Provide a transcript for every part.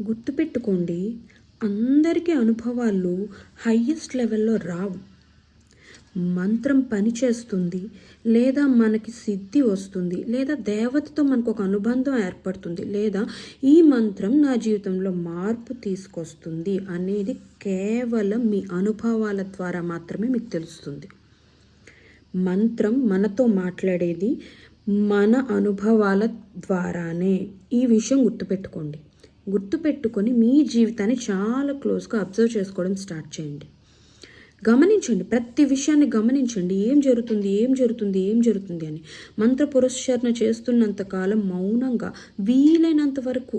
గుర్తుపెట్టుకోండి, అందరికీ అనుభవాలు హయ్యెస్ట్ లెవెల్లో రావు. మంత్రం పనిచేస్తుంది, లేదా మనకి సిద్ధి వస్తుంది, లేదా దేవతతో మనకు ఒక అనుబంధం ఏర్పడుతుంది, లేదా ఈ మంత్రం నా జీవితంలో మార్పు తీసుకొస్తుంది అనేది కేవలం మీ అనుభవాల ద్వారా మాత్రమే మీకు తెలుస్తుంది. మంత్రం మనతో మాట్లాడేది మన అనుభవాల ద్వారానే. ఈ విషయం గుర్తుపెట్టుకొని మీ జీవితాన్ని చాలా క్లోజ్గా అబ్జర్వ్ చేసుకోవడం స్టార్ట్ చేయండి. గమనించండి, ప్రతి విషయాన్ని గమనించండి. ఏం జరుగుతుంది అని. మంత్ర పురస్చరణ చేస్తున్నంతకాలం మౌనంగా వీలైనంత వరకు,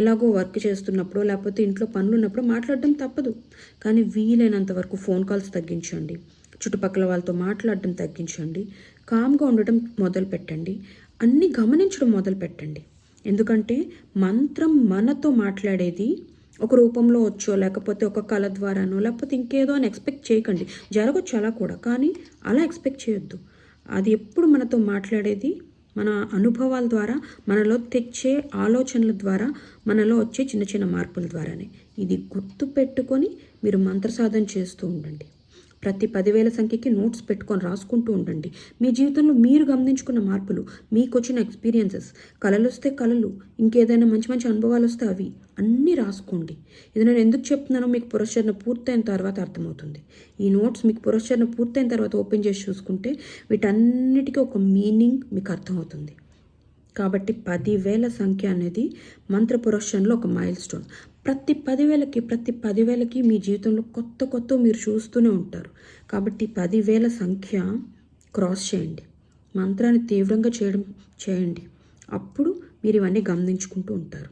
ఎలాగో వర్క్ చేస్తున్నప్పుడు లేకపోతే ఇంట్లో పనులు ఉన్నప్పుడు మాట్లాడడం తప్పదు, కానీ వీలైనంత వరకు ఫోన్ కాల్స్ తగ్గించండి, చుట్టుపక్కల వాళ్ళతో మాట్లాడడం తగ్గించండి, కామ్గా ఉండడం మొదలు పెట్టండి, అన్నీ గమనించడం మొదలు పెట్టండి. ఎందుకంటే మంత్రం మనతో మాట్లాడేది ఒక రూపంలో వచ్చో, లేకపోతే ఒక కళ ద్వారానో, లేకపోతే ఇంకేదో అని ఎక్స్పెక్ట్ చేయకండి. జరగచ్చు అలా కూడా, కానీ అలా ఎక్స్పెక్ట్ చేయొద్దు. అది ఎప్పుడు మనతో మాట్లాడేది మన అనుభవాల ద్వారా, మనలో తెచ్చే ఆలోచనల ద్వారా, మనలో వచ్చే చిన్న చిన్న మార్పుల ద్వారానే. ఇది గుర్తు పెట్టుకొని మీరు మంత్ర సాధన చేస్తూ ఉండండి. ప్రతి 10,000 సంఖ్యకి నోట్స్ పెట్టుకొని రాసుకుంటూ ఉండండి. మీ జీవితంలో మీరు గమనించుకున్న మార్పులు, మీకు వచ్చిన ఎక్స్పీరియన్సెస్, కళలు వస్తే కళలు, ఇంకేదైనా మంచి మంచి అనుభవాలు వస్తే అవి అన్నీ రాసుకోండి. ఇది నేను ఎందుకు చెప్తున్నానో మీకు పురస్చరణ పూర్తయిన తర్వాత అర్థమవుతుంది. ఈ నోట్స్ మీకు పురస్చరణ పూర్తయిన తర్వాత ఓపెన్ చేసి చూసుకుంటే వీటన్నిటికీ ఒక మీనింగ్ మీకు అర్థమవుతుంది. కాబట్టి 10,000 సంఖ్య అనేది మంత్ర పురస్చరణలో ఒక మైల్ స్టోన్. ప్రతి 10,000కి మీ జీవితంలో కొత్త మీరు చూస్తూనే ఉంటారు. కాబట్టి 10,000 సంఖ్య క్రాస్ చేయండి, మంత్రాన్ని తీవ్రంగా చేయండి. అప్పుడు మీరు ఇవన్నీ గమనించుకుంటూ ఉంటారు.